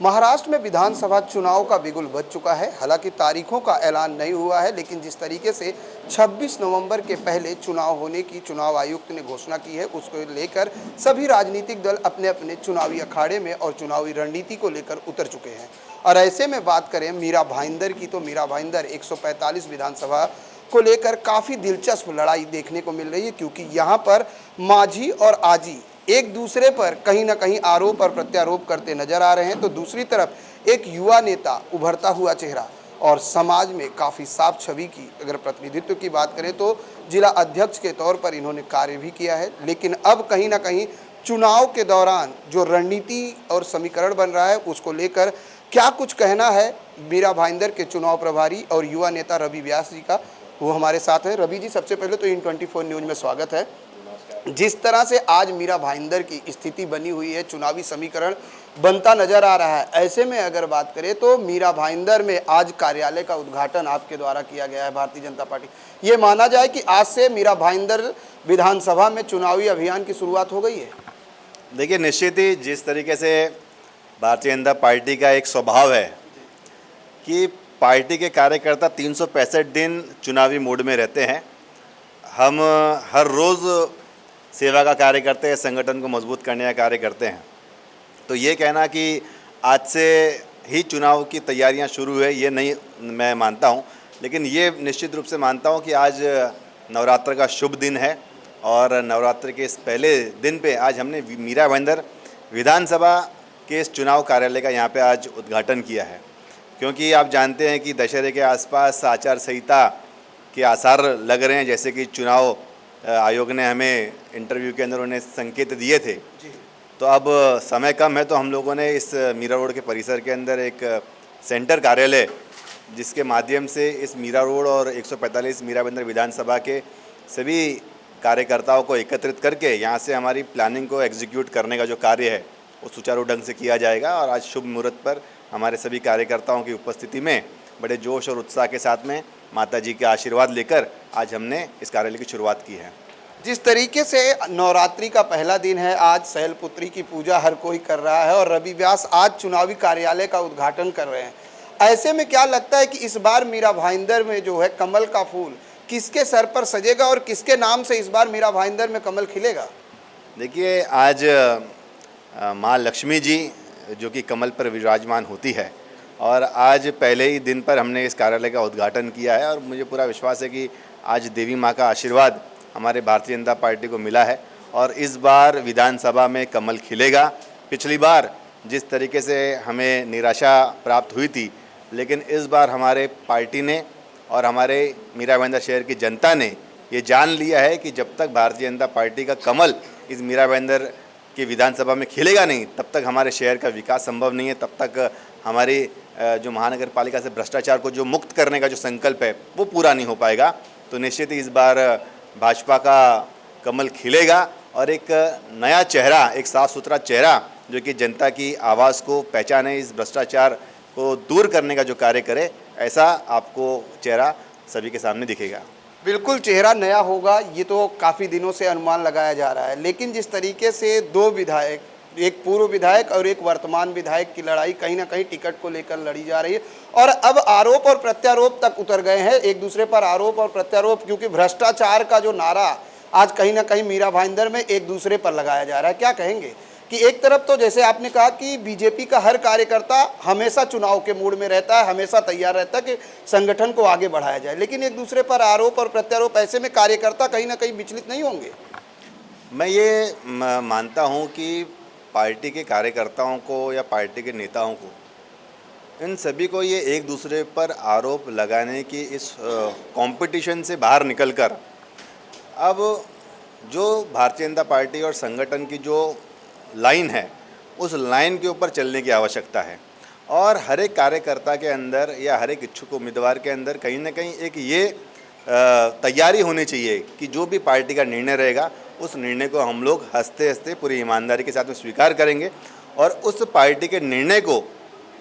महाराष्ट्र में विधानसभा चुनाव का बिगुल बज चुका है। हालांकि तारीखों का ऐलान नहीं हुआ है, लेकिन जिस तरीके से 26 नवंबर के पहले चुनाव होने की चुनाव आयुक्त ने घोषणा की है, उसको लेकर सभी राजनीतिक दल अपने अपने चुनावी अखाड़े में और चुनावी रणनीति को लेकर उतर चुके हैं। और ऐसे में बात करें मीरा भाईंदर की, तो मीरा भाईंदर 145 विधानसभा को लेकर काफ़ी दिलचस्प लड़ाई देखने को मिल रही है, क्योंकि यहाँ पर माझी और आजी एक दूसरे पर कहीं ना कहीं आरोप और प्रत्यारोप करते नजर आ रहे हैं, तो दूसरी तरफ एक युवा नेता उभरता हुआ चेहरा और समाज में काफ़ी साफ छवि की अगर प्रतिनिधित्व की बात करें तो जिला अध्यक्ष के तौर पर इन्होंने कार्य भी किया है। लेकिन अब कहीं ना कहीं चुनाव के दौरान जो रणनीति और समीकरण बन रहा है, उसको लेकर क्या कुछ कहना है मीरा भाईंदर के चुनाव प्रभारी और युवा नेता रवि व्यास जी का, वो हमारे साथ हैं। रवि जी, सबसे पहले तो इन 24 न्यूज़ में स्वागत है। जिस तरह से आज मीरा भाईंदर की स्थिति बनी हुई है, चुनावी समीकरण बनता नजर आ रहा है, ऐसे में अगर बात करें तो मीरा भाईंदर में आज कार्यालय का उद्घाटन आपके द्वारा किया गया है भारतीय जनता पार्टी। ये माना जाए कि आज से मीरा भाईंदर विधानसभा में चुनावी अभियान की शुरुआत हो गई है। देखिए, निश्चित ही जिस तरीके से भारतीय जनता पार्टी का एक स्वभाव है कि पार्टी के कार्यकर्ता 365 दिन चुनावी मोड में रहते हैं। हम हर रोज़ सेवा का कार्य करते हैं, संगठन को मजबूत करने का कार्य करते हैं। तो ये कहना कि आज से ही चुनाव की तैयारियां शुरू है, ये नहीं मैं मानता हूं। लेकिन ये निश्चित रूप से मानता हूं कि आज नवरात्र का शुभ दिन है और नवरात्र के इस पहले दिन पे आज हमने मीरा भाईंदर विधानसभा के इस चुनाव कार्यालय का यहाँ पे आज उद्घाटन किया है। क्योंकि आप जानते हैं कि दशहरे के आसपास आचार संहिता के आसार लग रहे हैं, जैसे कि चुनाव आयोग ने हमें इंटरव्यू के अंदर उन्हें संकेत दिए थे। तो अब समय कम है, तो हम लोगों ने इस मीरा रोड के परिसर के अंदर एक सेंटर कार्यालय, जिसके माध्यम से इस मीरा रोड और 145 मीरा भाईंदर विधानसभा के सभी कार्यकर्ताओं को एकत्रित करके यहाँ से हमारी प्लानिंग को एग्जीक्यूट करने का जो कार्य है वो सुचारू ढंग से किया जाएगा। और आज शुभ मुहूर्त पर हमारे सभी कार्यकर्ताओं की उपस्थिति में बड़े जोश और उत्साह के साथ में माता जी के आशीर्वाद लेकर आज हमने इस कार्यालय की शुरुआत की है। जिस तरीके से नवरात्रि का पहला दिन है, आज शैलपुत्री की पूजा हर कोई कर रहा है और रवि व्यास आज चुनावी कार्यालय का उद्घाटन कर रहे हैं, ऐसे में क्या लगता है कि इस बार मीरा भाईंदर में जो है कमल का फूल किसके सर पर सजेगा और किसके नाम से इस बार मीरा भाईंदर में कमल खिलेगा? देखिए, आज माँ लक्ष्मी जी जो कि कमल पर विराजमान होती है और आज पहले ही दिन पर हमने इस कार्यालय का उद्घाटन किया है और मुझे पूरा विश्वास है कि आज देवी माँ का आशीर्वाद हमारे भारतीय जनता पार्टी को मिला है और इस बार विधानसभा में कमल खिलेगा। पिछली बार जिस तरीके से हमें निराशा प्राप्त हुई थी, लेकिन इस बार हमारे पार्टी ने और हमारे मीरा भाईंदर शहर की जनता ने ये जान लिया है कि जब तक भारतीय जनता पार्टी का कमल इस मीरा भाईंदर की विधानसभा में खिलेगा नहीं, तब तक हमारे शहर का विकास संभव नहीं है। तब तक हमारी जो महानगर पालिका से भ्रष्टाचार को जो मुक्त करने का जो संकल्प है वो पूरा नहीं हो पाएगा। तो निश्चित ही इस बार भाजपा का कमल खिलेगा और एक नया चेहरा, एक साफ सुथरा चेहरा जो कि जनता की आवाज़ को पहचाने, इस भ्रष्टाचार को दूर करने का जो कार्य करे, ऐसा आपको चेहरा सभी के सामने दिखेगा। बिल्कुल चेहरा नया होगा, ये तो काफ़ी दिनों से अनुमान लगाया जा रहा है। लेकिन जिस तरीके से दो विधायक, एक पूर्व विधायक और एक वर्तमान विधायक की लड़ाई कहीं ना कहीं टिकट को लेकर लड़ी जा रही है और अब आरोप और प्रत्यारोप तक उतर गए हैं, एक दूसरे पर आरोप और प्रत्यारोप, क्योंकि भ्रष्टाचार का जो नारा आज कहीं ना कहीं मीरा भाईंदर में एक दूसरे पर लगाया जा रहा है। क्या कहेंगे कि एक तरफ तो जैसे आपने कहा कि बीजेपी का हर कार्यकर्ता हमेशा चुनाव के मूड में रहता है, हमेशा तैयार रहता है कि संगठन को आगे बढ़ाया जाए, लेकिन एक दूसरे पर आरोप और प्रत्यारोप, ऐसे में कार्यकर्ता कहीं ना कहीं विचलित नहीं होंगे? मैं ये मानता हूँ कि पार्टी के कार्यकर्ताओं को या पार्टी के नेताओं को, इन सभी को ये एक दूसरे पर आरोप लगाने की इस कंपटीशन से बाहर निकलकर अब जो भारतीय जनता पार्टी और संगठन की जो लाइन है, उस लाइन के ऊपर चलने की आवश्यकता है। और हर एक कार्यकर्ता के अंदर या हर एक इच्छुक उम्मीदवार के अंदर कहीं ना कहीं एक ये तैयारी होनी चाहिए कि जो भी पार्टी का निर्णय रहेगा, उस निर्णय को हम लोग हंसते हंसते पूरी ईमानदारी के साथ में स्वीकार करेंगे और उस पार्टी के निर्णय को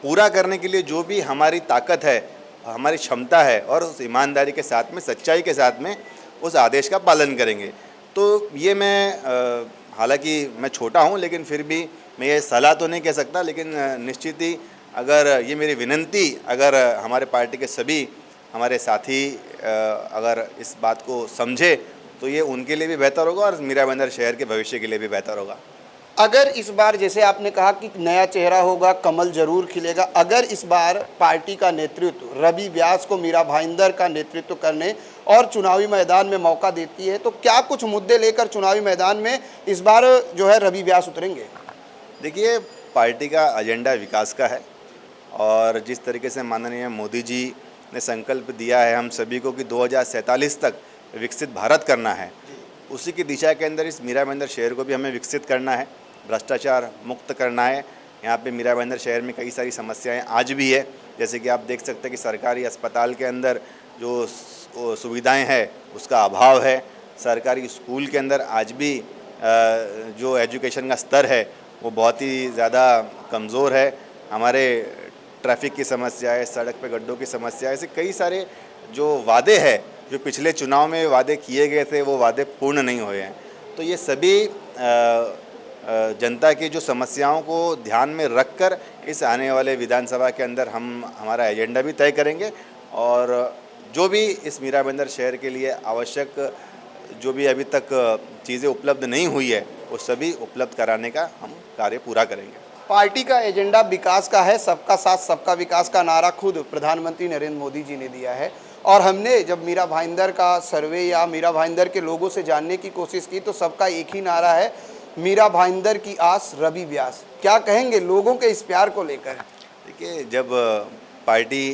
पूरा करने के लिए जो भी हमारी ताकत है, हमारी क्षमता है, और उस ईमानदारी के साथ में, सच्चाई के साथ में उस आदेश का पालन करेंगे। तो ये मैं हालांकि मैं छोटा हूँ, लेकिन फिर भी मैं ये सलाह तो नहीं कह सकता, लेकिन निश्चित ही अगर ये मेरी विनंती अगर हमारे पार्टी के सभी हमारे साथी अगर इस बात को समझे तो ये उनके लिए भी बेहतर होगा और मीरा भाईंदर शहर के भविष्य के लिए भी बेहतर होगा। अगर इस बार जैसे आपने कहा कि नया चेहरा होगा, कमल जरूर खिलेगा, अगर इस बार पार्टी का नेतृत्व रवि व्यास को मीरा भाईंदर का नेतृत्व करने और चुनावी मैदान में मौका देती है, तो क्या कुछ मुद्दे लेकर चुनावी मैदान में इस बार जो है रवि व्यास उतरेंगे? देखिए, पार्टी का एजेंडा विकास का है और जिस तरीके से माननीय मोदी जी ने संकल्प दिया है हम सभी को कि 2047 तक विकसित भारत करना है, उसी की दिशा के अंदर इस मीरा भाईंदर शहर को भी हमें विकसित करना है, भ्रष्टाचार मुक्त करना है। यहाँ पे मीरा भाईंदर शहर में कई सारी समस्याएं आज भी है, जैसे कि आप देख सकते हैं कि सरकारी अस्पताल के अंदर जो सुविधाएं हैं उसका अभाव है। सरकारी स्कूल के अंदर आज भी जो एजुकेशन का स्तर है वो बहुत ही ज़्यादा कमज़ोर है। हमारे ट्रैफिक की समस्या है, सड़क पे गड्ढों की समस्या है, ऐसे कई सारे जो वादे हैं जो पिछले चुनाव में वादे किए गए थे वो वादे पूर्ण नहीं हुए हैं। तो ये सभी जनता की जो समस्याओं को ध्यान में रखकर इस आने वाले विधानसभा के अंदर हम हमारा एजेंडा भी तय करेंगे और जो भी इस मीरा भाईंदर शहर के लिए आवश्यक जो भी अभी तक चीज़ें उपलब्ध नहीं हुई है वो सभी उपलब्ध कराने का हम कार्य पूरा करेंगे। पार्टी का एजेंडा विकास का है, सबका साथ सबका विकास का नारा खुद प्रधानमंत्री नरेंद्र मोदी जी ने दिया है और हमने जब मीरा भाईंदर का सर्वे या मीरा भाईंदर के लोगों से जानने की कोशिश की तो सबका एक ही नारा है, मीरा भाईंदर की आस रवि व्यास। क्या कहेंगे लोगों के इस प्यार को लेकर? देखिए, जब पार्टी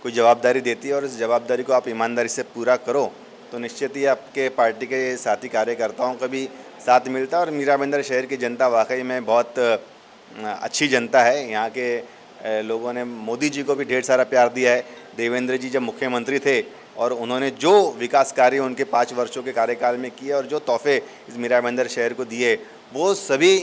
कोई जवाबदारी देती है और इस जवाबदारी को आप ईमानदारी से पूरा करो तो निश्चित ही आपके पार्टी के साथी कार्यकर्ताओं का भी साथ मिलता है और मीरा भाईंदर शहर की जनता वाकई में बहुत अच्छी जनता है। यहाँ के लोगों ने मोदी जी को भी ढेर सारा प्यार दिया है। देवेंद्र जी जब मुख्यमंत्री थे और उन्होंने जो विकास कार्य उनके 5 वर्षों के कार्यकाल में किए और जो तोहफे इस मीरा भाईंदर शहर को दिए वो सभी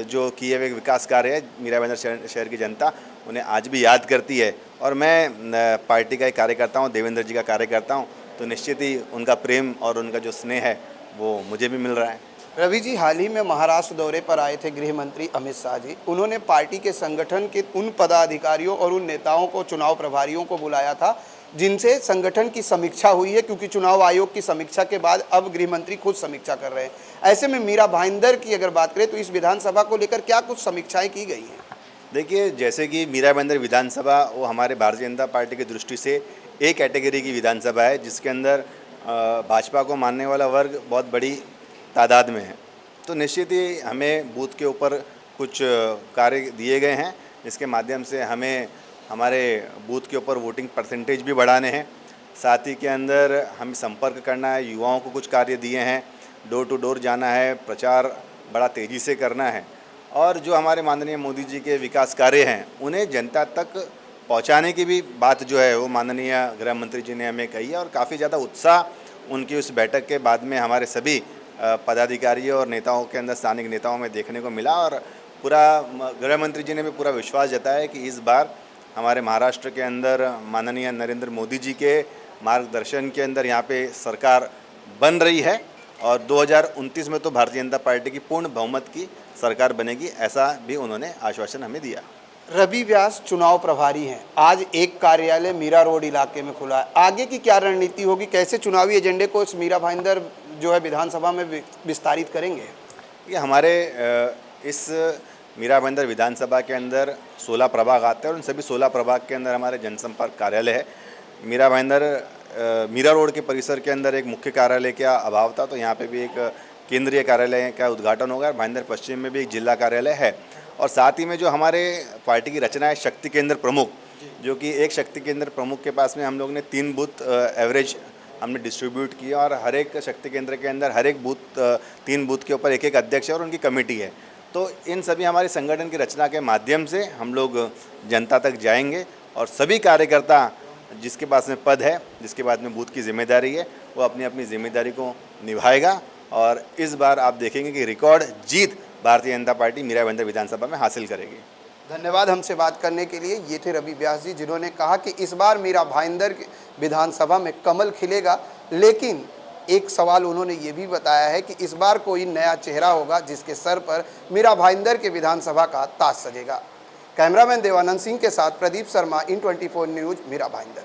जो किए हुए विकास कार्य है मीरा भाईंदर शहर की जनता उन्हें आज भी याद करती है और मैं पार्टी का एक कार्यकर्ता हूँ, देवेंद्र जी का कार्यकर्ता हूँ, तो निश्चित ही उनका प्रेम और उनका जो स्नेह है वो मुझे भी मिल रहा है। रवि जी, हाल ही में महाराष्ट्र दौरे पर आए थे गृह मंत्री अमित शाह जी। उन्होंने पार्टी के संगठन के उन पदाधिकारियों और उन नेताओं को, चुनाव प्रभारियों को बुलाया था जिनसे संगठन की समीक्षा हुई है, क्योंकि चुनाव आयोग की समीक्षा के बाद अब गृह मंत्री खुद समीक्षा कर रहे हैं। ऐसे में मीरा भाईंदर की अगर बात करें तो इस विधानसभा को लेकर क्या कुछ समीक्षाएं की गई हैं? देखिए, जैसे कि मीरा भाईंदर विधानसभा वो हमारे भारतीय जनता पार्टी की दृष्टि से एक कैटेगरी की विधानसभा है जिसके अंदर भाजपा को मानने वाला वर्ग बहुत बड़ी तादाद में है। तो निश्चित ही हमें बूथ के ऊपर कुछ कार्य दिए गए हैं जिसके माध्यम से हमें हमारे बूथ के ऊपर वोटिंग परसेंटेज भी बढ़ाने हैं। साथ ही के अंदर हमें संपर्क करना है, युवाओं को कुछ कार्य दिए हैं, डोर टू डोर जाना है, प्रचार बड़ा तेज़ी से करना है और जो हमारे माननीय मोदी जी के विकास कार्य हैं उन्हें जनता तक पहुंचाने की भी बात जो है वो माननीय गृह मंत्री जी ने हमें कही है और काफ़ी ज़्यादा उत्साह उनकी उस बैठक के बाद में हमारे सभी पदाधिकारियों और नेताओं के अंदर, स्थानिक नेताओं में देखने को मिला और पूरा गृह मंत्री जी ने भी पूरा विश्वास जताया है कि इस बार हमारे महाराष्ट्र के अंदर माननीय नरेंद्र मोदी जी के मार्गदर्शन के अंदर यहाँ पे सरकार बन रही है और 2029 में तो भारतीय जनता पार्टी की पूर्ण बहुमत की सरकार बनेगी, ऐसा भी उन्होंने आश्वासन हमें दिया। रवि व्यास चुनाव प्रभारी हैं। आज एक कार्यालय मीरा रोड इलाके में खुला है, आगे की क्या रणनीति होगी? कैसे चुनावी एजेंडे को इस मीरा भाईंदर जो है विधानसभा में विस्तारित करेंगे? ये हमारे इस मीरा भाईंदर विधानसभा के अंदर 16 प्रभाग आते हैं और उन सभी 16 प्रभाग के अंदर हमारे जनसंपर्क कार्यालय है। मीरा भाईंदर मीरा रोड के परिसर के अंदर एक मुख्य कार्यालय का अभाव था, तो यहाँ पे भी एक केंद्रीय कार्यालय का उद्घाटन होगा। भाईंदर पश्चिम में भी एक जिला कार्यालय है और साथ ही में जो हमारे पार्टी की रचना है शक्ति केंद्र प्रमुख, जो कि एक शक्ति केंद्र प्रमुख के पास में हम लोग ने 3 बूथ एवरेज हमने डिस्ट्रीब्यूट किया और हर एक शक्ति केंद्र के अंदर हर एक बूथ 3 बूथ के ऊपर एक अध्यक्ष है और उनकी कमेटी है। तो इन सभी हमारे संगठन की रचना के माध्यम से हम लोग जनता तक जाएंगे और सभी कार्यकर्ता जिसके पास में पद है, जिसके बाद में बूथ की जिम्मेदारी है, वो अपनी अपनी जिम्मेदारी को निभाएगा और इस बार आप देखेंगे कि रिकॉर्ड जीत भारतीय जनता पार्टी मीरा भाईंदर विधानसभा में हासिल करेगी। धन्यवाद हमसे बात करने के लिए। ये थे रवि व्यास जी, जिन्होंने कहा कि इस बार मीरा भाईंदर विधानसभा में कमल खिलेगा, लेकिन एक सवाल उन्होंने ये भी बताया है कि इस बार कोई नया चेहरा होगा जिसके सर पर मीरा भाईंदर के विधानसभा का ताज सजेगा। कैमरामैन देवानंद सिंह के साथ प्रदीप शर्मा, इन 24 न्यूज़, मीरा भाईंदर।